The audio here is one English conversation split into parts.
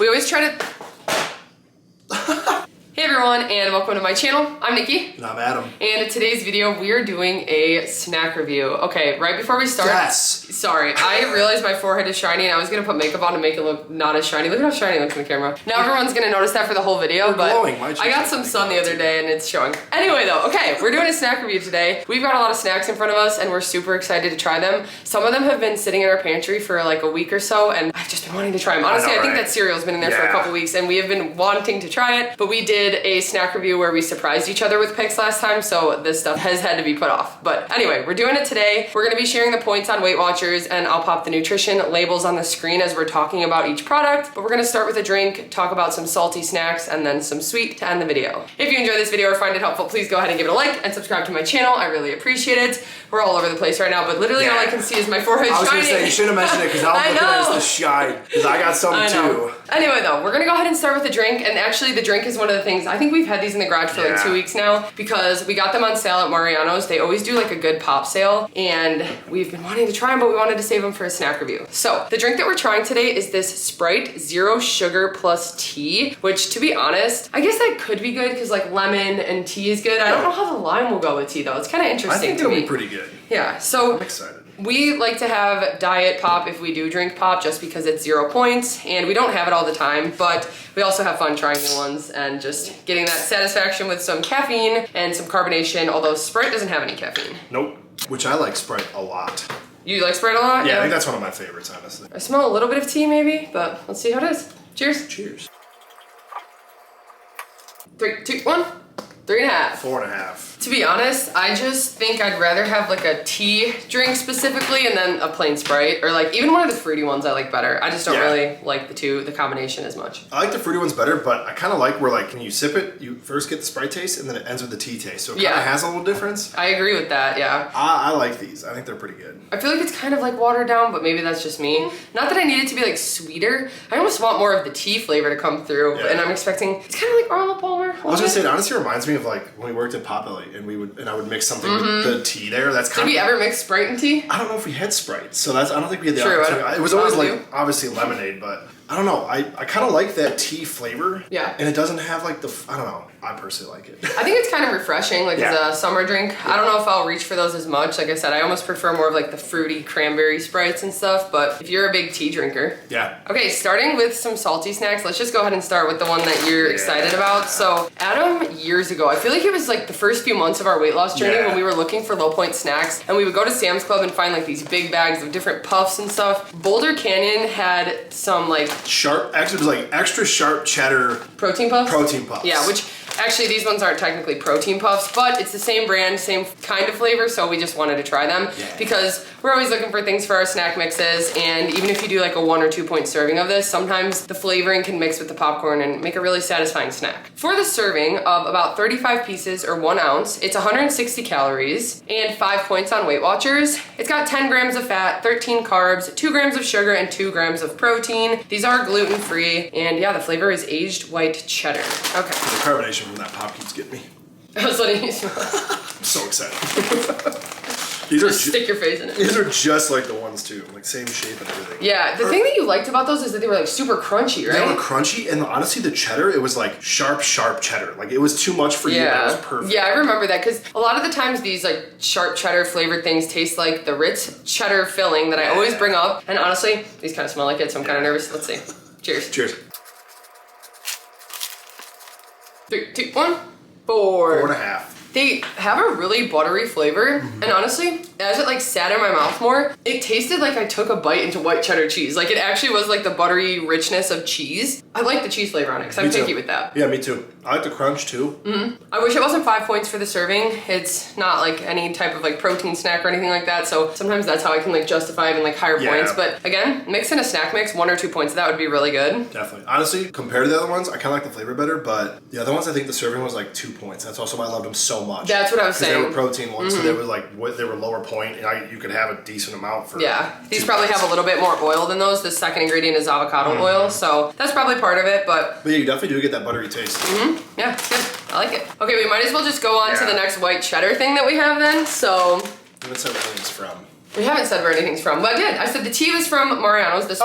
We always try to... Hey everyone, and welcome to my channel. I'm Nikki. And I'm Adam. And in today's video, we are doing a snack review. Okay, right before we start... Yes! Sorry, I realized my forehead is shiny and I was gonna put makeup on to make it look not as shiny. Look at how shiny it looks in the camera. Now everyone's gonna notice that for the whole video, but glowing. I got some sun the other day and it's showing. Anyway though, okay, we're doing a snack review today. We've got a lot of snacks in front of us and we're super excited to try them. Some of them have been sitting in our pantry for like a week or so and I've just been wanting to try them. Honestly, I think that cereal's been in there for a couple weeks and we have been wanting to try it, but we did a snack review where we surprised each other with picks last time, so this stuff has had to be put off. But anyway, we're doing it today. We're gonna be sharing the points on WeightWatchers and I'll pop the nutrition labels on the screen as we're talking about each product. But we're gonna start with a drink, talk about some salty snacks, and then some sweet to end the video. If you enjoy this video or find it helpful, please go ahead and give it a like and subscribe to my channel. I really appreciate it. We're all over the place right now, but literally all I can see is my forehead shining. I was gonna say, you should have mentioned it because I was looking at the shine, because I got some too. Anyway though, we're gonna go ahead and start with the drink, and actually the drink is one of the things, I think we've had these in the garage for like 2 weeks now, because we got them on sale at Mariano's. They always do like a good pop sale, and we've been wanting to try them, but we wanted to save them for a snack review. So the drink that we're trying today is this Sprite Zero Sugar Plus Tea, which to be honest, I guess that could be good because like lemon and tea is good. I don't know how the lime will go with tea though. It's kind of interesting. I think it'll be pretty good. Yeah, so I'm excited. We like to have diet pop if we do drink pop just because it's 0 points and we don't have it all the time, but we also have fun trying new ones and just getting that satisfaction with some caffeine and some carbonation, although Sprite doesn't have any caffeine. Nope. Which I like Sprite a lot. You like Sprite a lot? Yeah, I think that's one of my favorites, honestly. I smell a little bit of tea maybe, but let's see how it is. Cheers. Cheers. 3, 2, 1. 3.5. 4.5. To be honest, I just think I'd rather have like a tea drink specifically and then a plain Sprite, or like even one of the fruity ones I like better. I just don't really like the combination as much. I like the fruity ones better, but I kind of like where like when you sip it, you first get the Sprite taste and then it ends with the tea taste. So it kind of has a little difference. I agree with that, yeah. I like these. I think they're pretty good. I feel like it's kind of like watered down, but maybe that's just me. Not that I need it to be like sweeter. I almost want more of the tea flavor to come through, and I'm expecting, it's kind of like Arnold Palmer. I was gonna say, it honestly reminds me of like when we worked at Potbelly and I would mix something with the tea there. That's kind of. Did we ever mix Sprite and tea? I don't know if we had Sprite, so I don't think we had the opportunity. It was always like obviously lemonade, but I don't know. I kind of like that tea flavor. Yeah. And it doesn't have like I don't know. I personally like it. I think it's kind of refreshing, like as a summer drink. I don't know if I'll reach for those as much. Like I said, I almost prefer more of like the fruity cranberry Sprites and stuff, but if you're a big tea drinker. Yeah. Okay, starting with some salty snacks, let's just go ahead and start with the one that you're excited about. So Adam, years ago, I feel like it was like the first few months of our weight loss journey when we were looking for low point snacks, and we would go to Sam's Club and find like these big bags of different puffs and stuff. Boulder Canyon had some like actually it was like extra sharp cheddar protein puffs. Yeah, which actually these ones aren't technically protein puffs, but it's the same brand, same kind of flavor, so we just wanted to try them because we're always looking for things for our snack mixes, and even if you do like a 1 or 2 point serving of this, sometimes the flavoring can mix with the popcorn and make a really satisfying snack. For the serving of about 35 pieces or 1 ounce, it's 160 calories and 5 points on WeightWatchers. It's got 10 grams of fat, 13 carbs, 2 grams of sugar, and 2 grams of protein. These are gluten-free, and yeah, the flavor is aged white cheddar. Okay. The carbonation from that pop keeps getting me. I was letting you smell. I'm so excited. Just stick your face in it. These are just like the ones too, like same shape and everything. Yeah, the thing that you liked about those is that they were like super crunchy, right? They were crunchy, and honestly the cheddar, it was like sharp cheddar. Like it was too much for you, but it was perfect. Yeah, I remember that because a lot of the times these like sharp cheddar flavored things taste like the Ritz cheddar filling that I always bring up, and honestly, these kind of smell like it, so I'm kind of nervous. Let's see. Cheers. Cheers. 3, 2, 1. 4. 4.5. They have a really buttery flavor, and honestly, as it like sat in my mouth more, it tasted like I took a bite into white cheddar cheese. Like it actually was like the buttery richness of cheese. I like the cheese flavor on it because I'm picky with that. Yeah, me too. I like the crunch too. I wish it wasn't 5 points for the serving. It's not like any type of like protein snack or anything like that, so sometimes that's how I can like justify even like higher points. But again, mix in a snack mix, 1 or 2 points, that would be really good. Definitely. Honestly, compared to the other ones, I kind of like the flavor better, but the other ones, I think the serving was like 2 points. That's also why I loved them so much. That's what I was saying. They were protein ones, so they were like, they were lower point, and you could have a decent amount for. Yeah, these probably have a little bit more oil than those. The second ingredient is avocado oil, so that's probably part of it, but yeah, you definitely do get that buttery taste. Yeah, it's good. I like it. Okay, we might as well just go on to the next white cheddar thing that we have then, so. That's where everything's from. We haven't said where anything's from. Well, I did. I said the tea was from Mariano's. The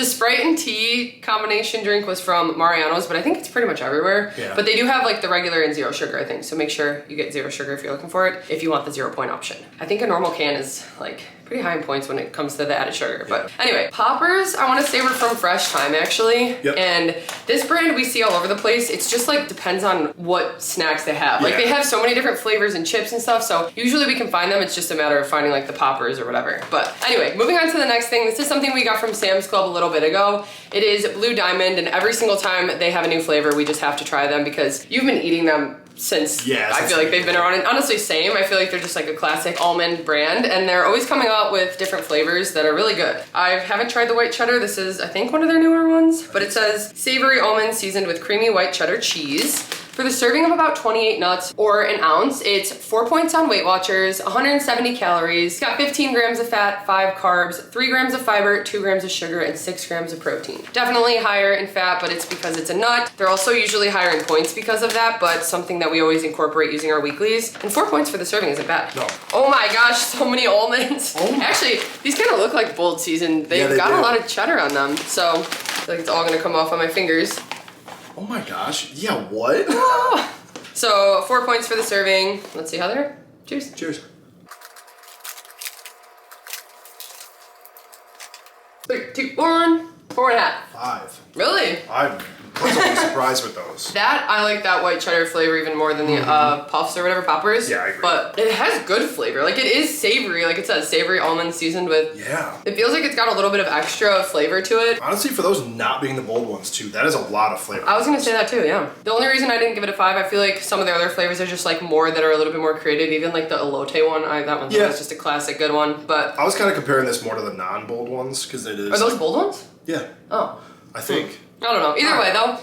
Sprite and tea combination drink was from Mariano's, but I think it's pretty much everywhere. Yeah. But they do have like the regular and 0 sugar, I think. So make sure you get 0 sugar if you're looking for it, if you want the 0 point option. I think a normal can is like pretty high in points when it comes to the added sugar. Yeah. But anyway, poppers, I want to say were from Fresh Time actually. Yep. And this brand we see all over the place. It's just like depends on what snacks they have. Like they have so many different flavors and chips and stuff. So usually we can find them. It's just a matter of finding like the poppers or whatever. But anyway, moving on to the next thing. This is something we got from Sam's Club a little bit ago. It is Blue Diamond, and every single time they have a new flavor, we just have to try them because you've been eating them since I feel like they've been around. And honestly, same. I feel like they're just like a classic almond brand, and they're always coming out with different flavors that are really good. I haven't tried the white cheddar. This is, I think, one of their newer ones, but it says savory almonds seasoned with creamy white cheddar cheese. For the serving of about 28 nuts or an ounce, it's 4 points on WeightWatchers, 170 calories. It's got 15 grams of fat, 5 carbs, 3 grams of fiber, 2 grams of sugar, and 6 grams of protein. Definitely higher in fat, but it's because it's a nut. They're also usually higher in points because of that, but something that we always incorporate using our weeklies. And 4 points for the serving isn't bad. No. Oh my gosh, so many almonds. Oh. Actually, these kind of look like bold season. They've got a lot of cheddar on them, so I feel like it's all gonna come off on my fingers. Oh my gosh. Yeah, what? So 4 points for the serving. Let's see how they're. Cheers. Cheers. 3, 2, 1. 4.5. 5. Really? I'm pleasantly surprised with those. That, I like that white cheddar flavor even more than the puffs or whatever, poppers. Yeah, I agree. But it has good flavor. Like it is savory, like it says, savory almond seasoned with. Yeah. It feels like it's got a little bit of extra flavor to it. Honestly, for those not being the bold ones too, that is a lot of flavor. I was gonna say that too, yeah. The only reason I didn't give it a 5, I feel like some of the other flavors are just like more that are a little bit more creative. Even like the elote one, that one's just a classic good one. But I was kind of comparing this more to the non-bold ones because it is. Are those bold ones? Yeah. Oh. I think. I don't know. Either way though,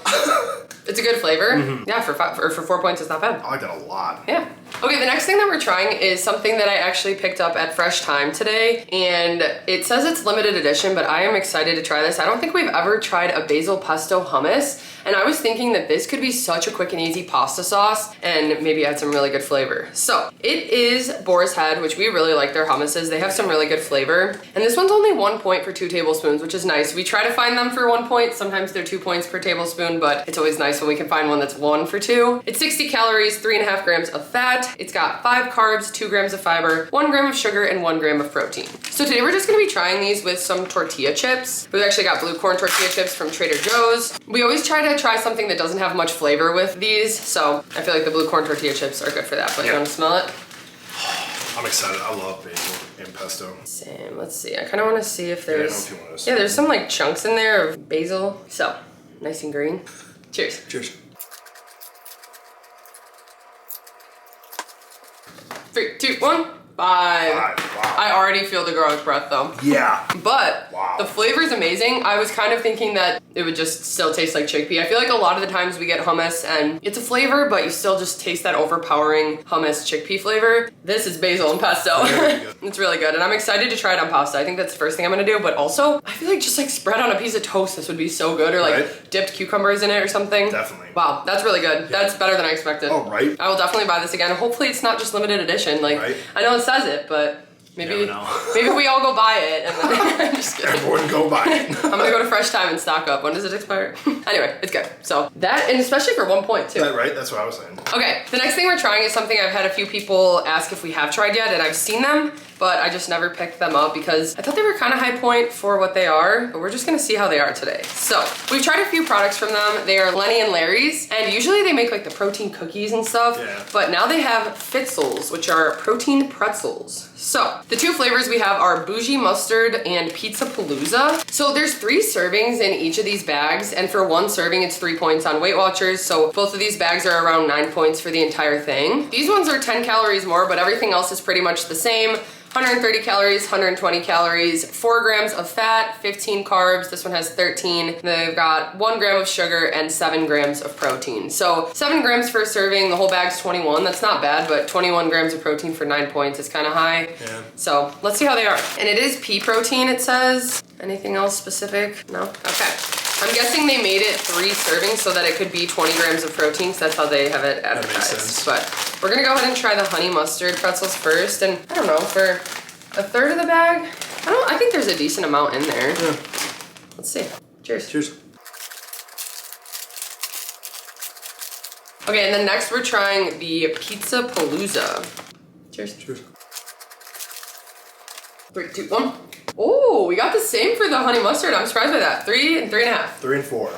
it's a good flavor. Yeah, for 4 points, it's not bad. I like that a lot. Yeah. Okay, the next thing that we're trying is something that I actually picked up at Fresh Time today, and it says it's limited edition, but I am excited to try this. I don't think we've ever tried a basil pesto hummus, and I was thinking that this could be such a quick and easy pasta sauce and maybe add some really good flavor. So it is Boar's Head, which we really like their hummuses. They have some really good flavor, and this one's only 1 point for 2 tablespoons, which is nice. We try to find them for 1 point. Sometimes they're 2 points per tablespoon, but it's always nice when we can find one that's 1 for 2. It's 60 calories, 3.5 grams of fat. It's got 5 carbs, 2 grams of fiber, 1 gram of sugar, and 1 gram of protein. So today we're just gonna be trying these with some tortilla chips. We've actually got blue corn tortilla chips from Trader Joe's. We always try to try something that doesn't have much flavor with these, so I feel like the blue corn tortilla chips are good for that, but you wanna smell it? I'm excited. I love basil and pesto. Same. Let's see. I kind of want to see if there's... Yeah, I don't know if you want to yeah, there's some like chunks in there of basil. So, nice and green. Cheers. Cheers. 3, 2, 1. 5. Wow. I already feel the garlic breath though. Yeah. But the flavor is amazing. I was kind of thinking that it would just still taste like chickpea. I feel like a lot of the times we get hummus and it's a flavor, but you still just taste that overpowering hummus chickpea flavor. This is basil and pesto. It's really good, and I'm excited to try it on pasta. I think that's the first thing I'm gonna do, but also I feel like just like spread on a piece of toast, this would be so good, or like dipped cucumbers in it or something. Definitely. Wow, that's really good. Yeah. That's better than I expected. Oh, right. I will definitely buy this again. Hopefully it's not just limited edition. Like, I know it says it, but maybe we all go buy it and then I'm just kidding. Everyone go buy it. I'm gonna go to Fresh Time and stock up. When does it expire? Anyway, it's good. So that, and especially for 1 point too. That right? That's what I was saying. Okay, the next thing we're trying is something I've had a few people ask if we have tried yet, and I've seen them, but I just never picked them up because I thought they were kind of high point for what they are, but we're just gonna see how they are today. So we've tried a few products from them. They are Lenny and Larry's, and usually they make like the protein cookies and stuff, but now they have fitzels, which are protein pretzels. So the 2 flavors we have are bougie mustard and pizza palooza. So there's 3 servings in each of these bags, and for 1 serving it's 3 points on WeightWatchers, so both of these bags are around 9 points for the entire thing. These ones are 10 calories more, but everything else is pretty much the same. 130 calories, 120 calories, 4 grams of fat, 15 carbs. This one has 13. They've got 1 gram of sugar and 7 grams of protein. So 7 grams for a serving, the whole bag's 21. That's not bad, but 21 grams of protein for 9 points is kind of high. Yeah. So let's see how they are. And it is pea protein, it says. Anything else specific? No? Okay. I'm guessing they made it 3 servings so that it could be 20 grams of protein, so that's how they have it advertised. That makes sense. But We're gonna go ahead and try the honey mustard pretzels first, and I don't know, for a third of the bag, I think there's a decent amount in there. Yeah. Let's see. Cheers. Cheers. Okay, and then next we're trying the Pizza Palooza. Cheers. Cheers. 3, 2, 1. Oh, we got the same for the honey mustard. I'm surprised by that. 3 and 3.5. 3 and 4.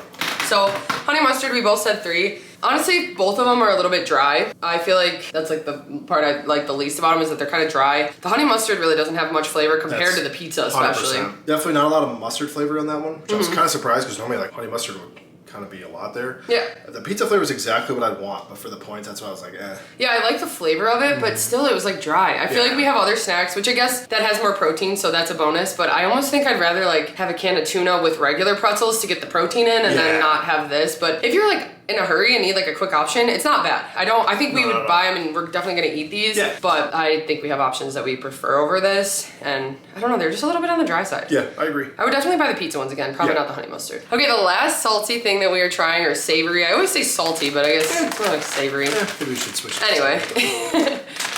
So honey mustard, we both said 3. Honestly, both of them are a little bit dry. I feel like that's like the part I like the least about them is that they're kind of dry. The honey mustard really doesn't have much flavor compared to the pizza, especially. 100%. Definitely not a lot of mustard flavor on that one, which I was kind of surprised because normally like honey mustard would kind of be a lot there. Yeah. The pizza flavor is exactly what I'd want, but for the points, that's why I was like, eh. Yeah, I like the flavor of it, but still it was like dry. I feel like we have other snacks, which I guess that has more protein, so that's a bonus, but I almost think I'd rather like have a can of tuna with regular pretzels to get the protein in and then not have this. But if you're like in a hurry and need like a quick option, it's not bad. I think we would buy them and we're definitely gonna eat these, but I think we have options that we prefer over this, and I don't know, they're just a little bit on the dry side. Yeah, I agree. I would definitely buy the pizza ones again, probably not the honey mustard. Okay, the last salty thing that we are trying, or savory, I always say salty, but I guess it's more like savory. Maybe we should switch. Anyway,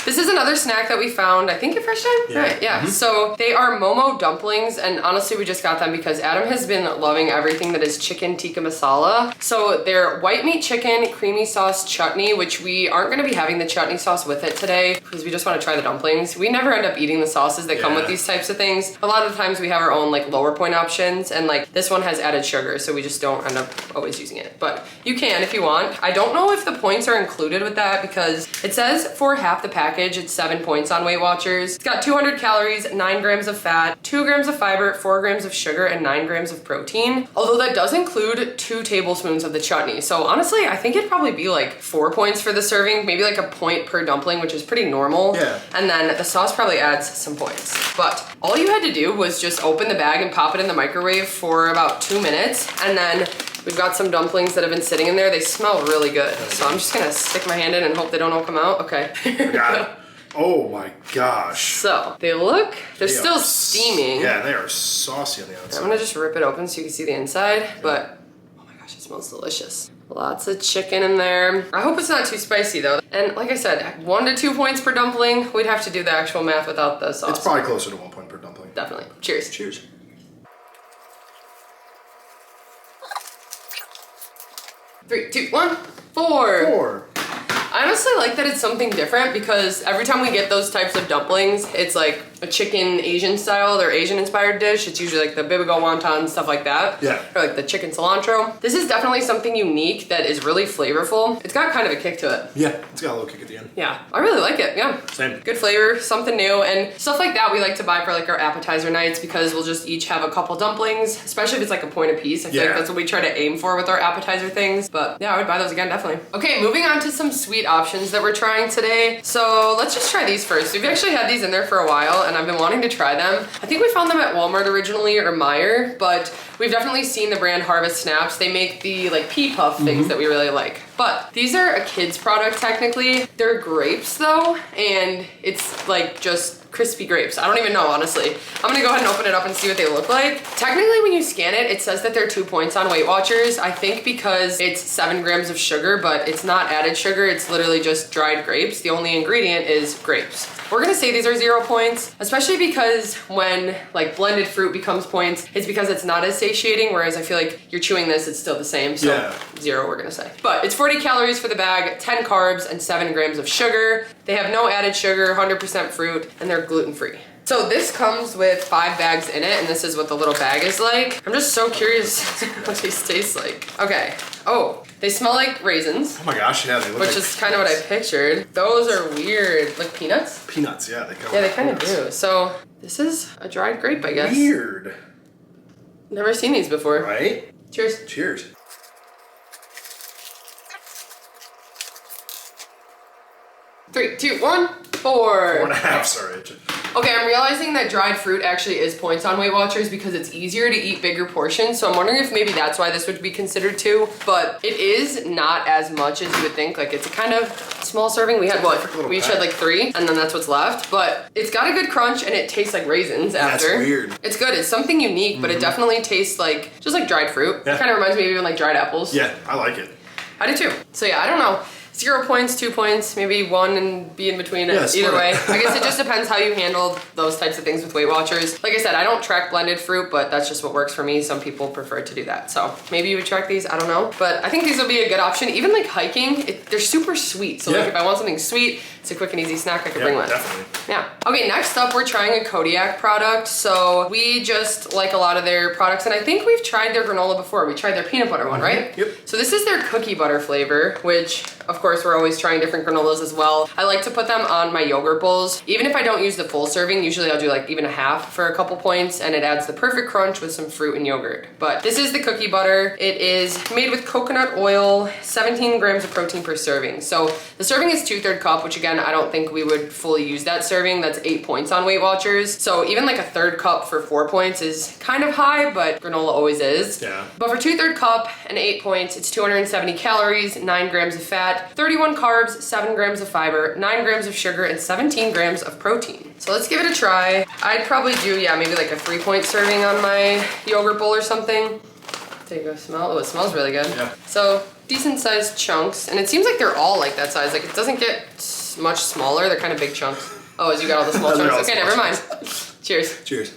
this is another snack that we found, I think at Fresh Time? Yeah. Right, yeah. So they are Momo dumplings, and honestly we just got them because Adam has been loving everything that is chicken tikka masala. So they're white meat chicken, creamy sauce chutney, which we aren't gonna be having the chutney sauce with it today because we just wanna try the dumplings. We never end up eating the sauces that come with these types of things. A lot of the times we have our own like lower point options, and like this one has added sugar, so we just don't end up always using it. But you can if you want. I don't know if the points are included with that because it says for half the package, it's 7 points on WeightWatchers. It's got 200 calories, 9 grams of fat, 2 grams of fiber, 4 grams of sugar, and 9 grams of protein. Although that does include 2 tablespoons of the chutney. So honestly, I think it'd probably be like 4 points for the serving, maybe like a point per dumpling, which is pretty normal. Yeah. And then the sauce probably adds some points. But all you had to do was just open the bag and pop it in the microwave for about 2 minutes. And then we've got some dumplings that have been sitting in there. They smell really good. So I'm just gonna stick my hand in and hope they don't all come out. Okay. Got it. Oh my gosh. So they're still steaming. Yeah, they are saucy on the outside. I'm gonna just rip it open so you can see the inside, but oh my gosh, it smells delicious. Lots of chicken in there. I hope it's not too spicy though. And like I said, 1 to 2 points per dumpling. We'd have to do the actual math without the sauce. It's probably closer to 1 point per dumpling. Definitely. Cheers. Cheers. Three, 2, 1, 4. 4. I honestly like that it's something different because every time we get those types of dumplings, it's like a chicken Asian style or Asian inspired dish. It's usually like the bibigo wonton, stuff like that. Yeah. Or like the chicken cilantro. This is definitely something unique that is really flavorful. It's got kind of a kick to it. Yeah, it's got a little kick at the end. Yeah, I really like it, yeah. Same. Good flavor, something new, and stuff like that we like to buy for like our appetizer nights because we'll just each have a couple dumplings, especially if it's like a point apiece. I feel like that's what we try to aim for with our appetizer things, but yeah, I would buy those again, definitely. Okay, moving on to some sweet options that we're trying today. So let's just try these first. We've actually had these in there for a while and I've been wanting to try them. I think we found them at Walmart originally or Meijer, but we've definitely seen the brand Harvest Snaps. They make the like pea puff things that we really like. But these are a kid's product technically. They're grapes though, and it's like just crispy grapes. I don't even know, honestly. I'm gonna go ahead and open it up and see what they look like. Technically, when you scan it, it says that they're 2 points on WeightWatchers. I think because it's 7 grams of sugar, but it's not added sugar. It's literally just dried grapes. The only ingredient is grapes. We're gonna say these are 0 points, especially because when like blended fruit becomes points, it's because it's not as satiating, whereas I feel like you're chewing this, it's still the same. So 0 we're gonna say. But it's 40 calories for the bag, 10 carbs, and 7 grams of sugar. They have no added sugar, 100% fruit, and they're gluten-free. So this comes with 5 bags in it, and this is what the little bag is like. I'm just so curious what these taste like. Okay. Oh, they smell like raisins. Oh my gosh, yeah, they look which like is kind of what I pictured. Those are weird. Like peanuts? Peanuts, yeah. They kind of do. So this is a dried grape, I guess. Weird. Never seen these before. Right? Cheers. Cheers. 3, 2, 1, 4. 4.5, sorry. Okay, I'm realizing that dried fruit actually is points on WeightWatchers because it's easier to eat bigger portions. So I'm wondering if maybe that's why this would be considered 2. But it is not as much as you would think. Like it's a kind of small serving. We had what? We each had like 3, and then that's what's left. But it's got a good crunch and it tastes like raisins after. That's weird. It's good. It's something unique, but it definitely tastes like just like dried fruit. Yeah. It kind of reminds me of even like dried apples. Yeah, I like it. I do too. So yeah, I don't know. 0 points, 2 points, maybe 1 and be in between. Yeah, either way. I guess it just depends how you handle those types of things with Weight Watchers. Like I said, I don't track blended fruit, but that's just what works for me. Some people prefer to do that. So maybe you would track these, I don't know. But I think these will be a good option. Even like hiking, they're super sweet. So like if I want something sweet, it's a quick and easy snack I could bring with. Definitely. Yeah. Okay, next up, we're trying a Kodiak product. So we just like a lot of their products, and I think we've tried their granola before. We tried their peanut butter one, right? Yep. So this is their cookie butter flavor, which of course we're always trying different granolas as well. I like to put them on my yogurt bowls. Even if I don't use the full serving, usually I'll do like even a half for a couple points, and it adds the perfect crunch with some fruit and yogurt. But this is the cookie butter. It is made with coconut oil, 17 grams of protein per serving. So the serving is 2/3 cup, which again, I don't think we would fully use that serving. That's 8 points on Weight Watchers. So even like a 1/3 cup for 4 points is kind of high, but granola always is. Yeah. But for 2/3 cup and 8 points, it's 270 calories, 9 grams of fat, 31 carbs, 7 grams of fiber, 9 grams of sugar, and 17 grams of protein. So let's give it a try. I'd probably do, yeah, maybe like a 3-point serving on my yogurt bowl or something. Take a smell. Oh, it smells really good. Yeah. So decent sized chunks, and it seems like they're all like that size. Like it doesn't get much smaller. They're kind of big chunks. Oh, as you got all the small chunks. Okay, never mind. Cheers. Cheers.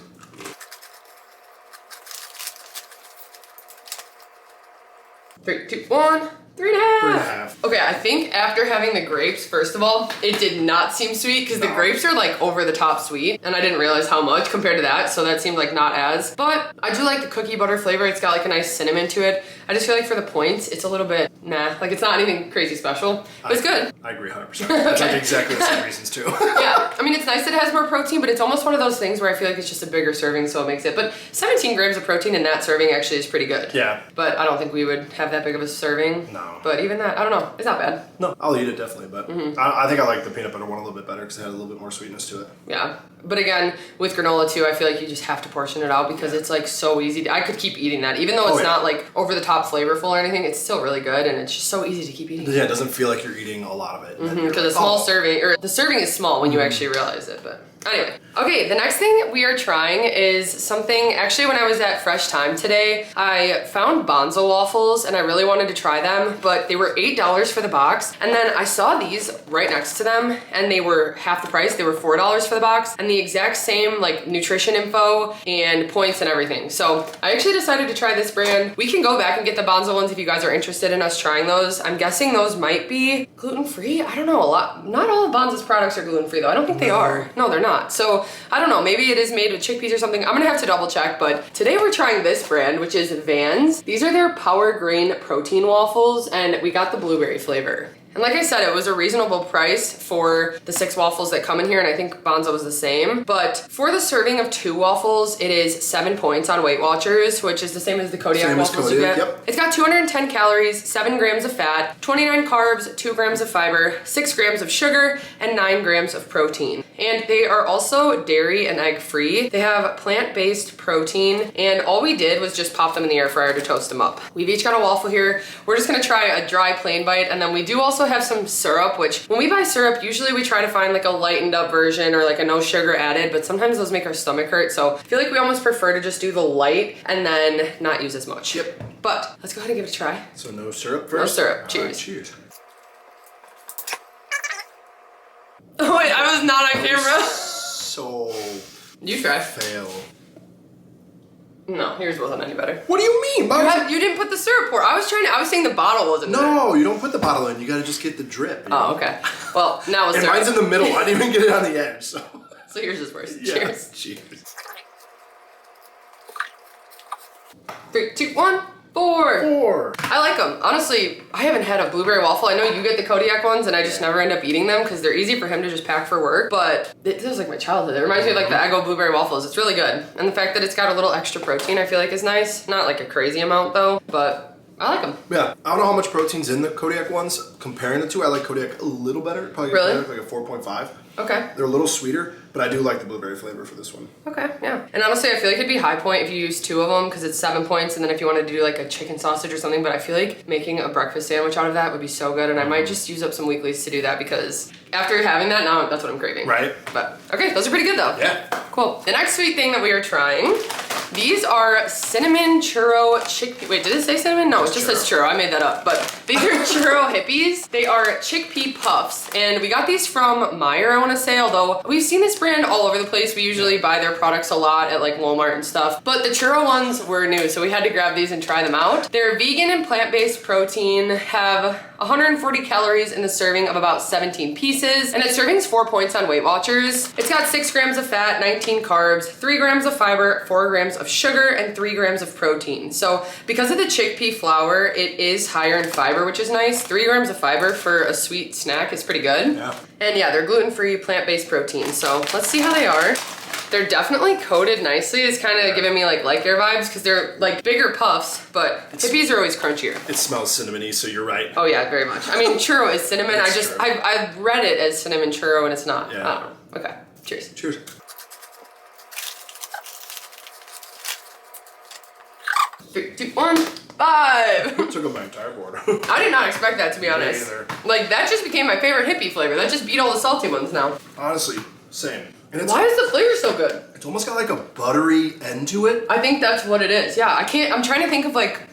3, 2, 1. 3.5. Okay, I think after having the grapes, first of all, it did not seem sweet because the grapes are like over the top sweet, and I didn't realize how much compared to that, so that seemed like not as. But I do like the cookie butter flavor. It's got like a nice cinnamon to it. I just feel like for the points, it's a little bit nah. Like it's not anything crazy special, but it's good. I agree 100%. That's like exactly the same reasons too. Yeah, I mean it's nice that it has more protein, but it's almost one of those things where I feel like it's just a bigger serving, so it makes it. But 17 grams of protein in that serving actually is pretty good. Yeah. But I don't think we would have that big of a serving. No. But even that, I don't know. It's not bad. No, I'll eat it definitely, but I think I like the peanut butter one a little bit better because it has a little bit more sweetness to it. Yeah. But again, with granola too, I feel like you just have to portion it out because it's like so easy. I could keep eating that. Even though it's not like over the top flavorful or anything, it's still really good and it's just so easy to keep eating. Yeah, it doesn't feel like you're eating a lot of it. Because a small serving, or the serving is small when you actually realize it, but anyway. Okay, the next thing we are trying is something, actually when I was at Fresh Time today, I found basil waffles and I really wanted to try them, but they were $8 for the box. And then I saw these right next to them and they were half the price. They were $4 for the box and the exact same like nutrition info and points and everything. So I actually decided to try this brand. We can go back and get the basil ones if you guys are interested in us trying those. I'm guessing those might be gluten-free. I don't know, not all of Bonza's products are gluten-free though. I don't think they are. No, they're not. So I don't know, maybe it is made with chickpeas or something. I'm gonna have to double check, but today we're trying this brand, which is Vans. These are their Power Grain protein waffles, and we got the blueberry flavor. And like I said, it was a reasonable price for the 6 waffles that come in here, and I think Bonza was the same. But for the serving of 2 waffles, it is 7 points on Weight Watchers, which is the same as the Kodiak waffles you get. Yep. It's got 210 calories, 7 grams of fat, 29 carbs, 2 grams of fiber, 6 grams of sugar, and 9 grams of protein. And they are also dairy and egg free. They have plant-based protein, and all we did was just pop them in the air fryer to toast them up. We've each got a waffle here. We're just gonna try a dry plain bite, and then we do also have some syrup, which when we buy syrup, usually we try to find like a lightened up version or like a no sugar added, but sometimes those make our stomach hurt. So I feel like we almost prefer to just do the light and then not use as much. Yep. But let's go ahead and give it a try. So no syrup first? No syrup. Cheers. Right, cheers. Oh wait, I was not on camera. So... You try. Fail. No, yours wasn't any better. What do you mean? You didn't put the syrup pour. I was saying the bottle wasn't better. No, you don't put the bottle in. You gotta just get the drip. Oh, okay. Well, now it's and mine's in the middle. I didn't even get it on the edge, so. So yours is worse. Yeah. Cheers. Cheers. 3, 2, 1. 4. I like them. Honestly, I haven't had a blueberry waffle. I know you get the Kodiak ones and I just never end up eating them because they're easy for him to just pack for work, but this is like my childhood. It reminds me of like the Eggo blueberry waffles. It's really good. And the fact that it's got a little extra protein I feel like is nice. Not like a crazy amount though, but I like them. Yeah, I don't know how much protein's in the Kodiak ones. Comparing the two, I like Kodiak a little better. Probably really? Like a 4.5. Okay. They're a little sweeter, but I do like the blueberry flavor for this one. Okay, yeah. And honestly, I feel like it'd be high point if you use 2 of them because it's 7 points, and then if you wanted to do like a chicken sausage or something, but I feel like making a breakfast sandwich out of that would be so good, and I might just use up some weeklies to do that because after having that, now that's what I'm craving. Right. But, okay, those are pretty good though. Yeah. Cool. The next sweet thing that we are trying These are cinnamon churro chickpea. Wait, did it say cinnamon? No, it just says churro. I made that up. But these are churro hippies. They are chickpea puffs. And we got these from Meyer, I want to say, although we've seen this brand all over the place. We usually buy their products a lot at like Walmart and stuff. But the churro ones were new, so we had to grab these and try them out. They're vegan and plant-based protein, have 140 calories in the serving of about 17 pieces, and its serving's 4 points on WeightWatchers. It's got 6 grams of fat, 19 carbs, 3 grams of fiber, 4 grams of sugar, and 3 grams of protein. So because of the chickpea flour, it is higher in fiber, which is nice. 3 grams of fiber for a sweet snack is pretty good. Yeah. And yeah, they're gluten-free, plant-based protein. So let's see how they are. They're definitely coated nicely. It's kind of giving me like light care vibes because they're like bigger puffs, but hippies are always crunchier. It smells cinnamony, so you're right. Oh yeah, very much. I mean, churro is cinnamon. I've read it as cinnamon churro and it's not. Yeah. I don't know. Okay, cheers. Cheers. 3, 2, 1, 5. Took up my entire board. I did not expect that, to be honest. Like, that just became my favorite hippie flavor. That just beat all the salty ones now. Honestly, same. And why is the flavor so good? It's almost got like a buttery end to it. I think that's what it is. Yeah, I'm trying to think of like,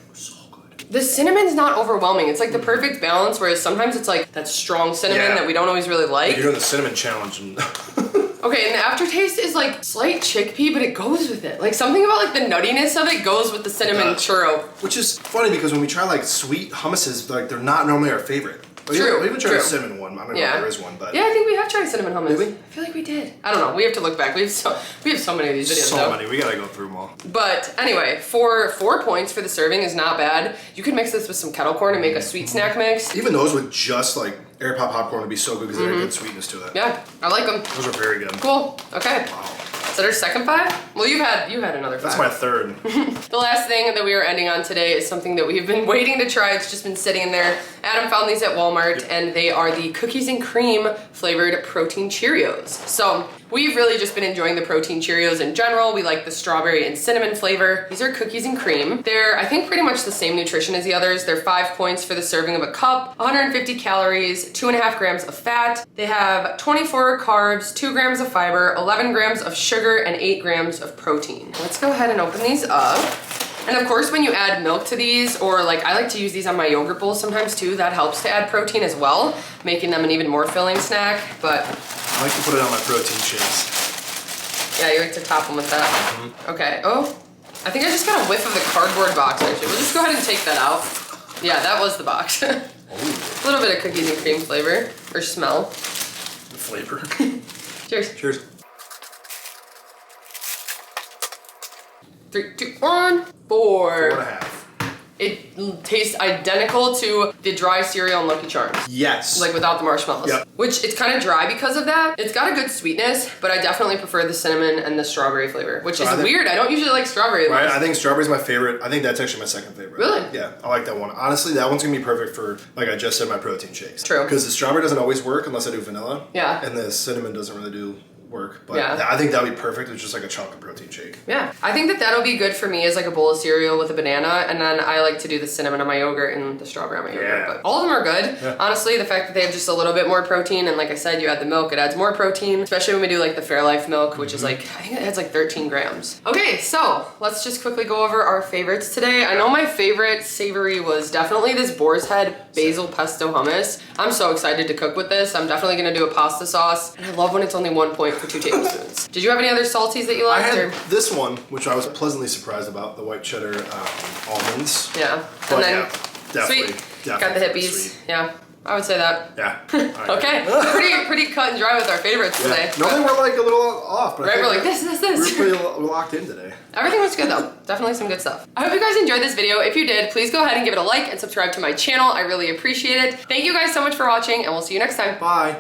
the cinnamon's not overwhelming. It's like the perfect balance, whereas sometimes it's like that strong cinnamon that we don't always really like. You're doing the cinnamon challenge. And okay, and the aftertaste is like slight chickpea, but it goes with it. Like something about like the nuttiness of it goes with the cinnamon churro. Which is funny because when we try like sweet hummuses, like they're not normally our favorite. True. We even tried a cinnamon one. I don't know if there is one, but yeah, I think we have tried cinnamon hummus. Did we? I feel like we did. I don't know. We have to look back. We have so many of these videos. So many. We gotta go through them all. But anyway, for 4 points for the serving is not bad. You could mix this with some kettle corn and make a sweet snack mix. Even those with just like air pop popcorn would be so good because they have good sweetness to it. Yeah, I like them. Those are very good. Cool. Okay. Wow. Is that our second 5? Well, you had another 5. That's my third. The last thing that we are ending on today is something that we've been waiting to try. It's just been sitting in there. Adam found these at Walmart, and they are the cookies and cream flavored protein Cheerios. So we've really just been enjoying the protein Cheerios in general. We like the strawberry and cinnamon flavor. These are cookies and cream. They're, I think, pretty much the same nutrition as the others. They're 5 points for the serving of a cup, 150 calories, 2.5 grams of fat. They have 24 carbs, 2 grams of fiber, 11 grams of sugar, and 8 grams of protein. Let's go ahead and open these up. And of course, when you add milk to these, or like I like to use these on my yogurt bowls sometimes too, that helps to add protein as well, making them an even more filling snack. But I like to put it on my protein shakes. Yeah, you like to top them with that. Okay. Oh, I think I just got a whiff of the cardboard box actually. We'll just go ahead and take that out. Yeah, that was the box. A little bit of cookies and cream flavor, or smell. The flavor. Cheers. Cheers. 3, 2, 1, 4. 4.5. It tastes identical to the dry cereal in Lucky Charms. Yes. Like without the marshmallows. Yep. Which it's kind of dry because of that. It's got a good sweetness, but I definitely prefer the cinnamon and the strawberry flavor, which is weird. I don't usually like strawberry. Right, I think strawberry's my favorite. I think that's actually my second favorite. Really? Yeah, I like that one. Honestly, that one's gonna be perfect for, like I just said, my protein shakes. True. Because the strawberry doesn't always work unless I do vanilla. Yeah. And the cinnamon doesn't really do work, but yeah. I think that would be perfect. It's just like a chocolate protein shake. Yeah, I think that that'll be good for me as like a bowl of cereal with a banana, and then I like to do the cinnamon on my yogurt and the strawberry on my yogurt. But all of them are good. Yeah. Honestly, the fact that they have just a little bit more protein, and like I said, you add the milk, it adds more protein, especially when we do like the Fairlife milk, which is like, I think it adds like 13 grams. Okay, so let's just quickly go over our favorites today. I know my favorite savory was definitely this boar's head basil pesto hummus. I'm so excited to cook with this. I'm definitely gonna do a pasta sauce, and I love when it's only 1 point for 2 tablespoons. Did you have any other salties that you liked? I had this one, which I was pleasantly surprised about, the white cheddar almonds. Yeah, but and then yeah, definitely got the hippies. Sweet. Yeah, I would say that. Yeah. Okay, pretty cut and dry with our favorites today. Normally we're like a little off, but right, we're like this. We're pretty locked in today. Everything was good though. Definitely some good stuff. I hope you guys enjoyed this video. If you did, please go ahead and give it a like and subscribe to my channel. I really appreciate it. Thank you guys so much for watching, and we'll see you next time. Bye.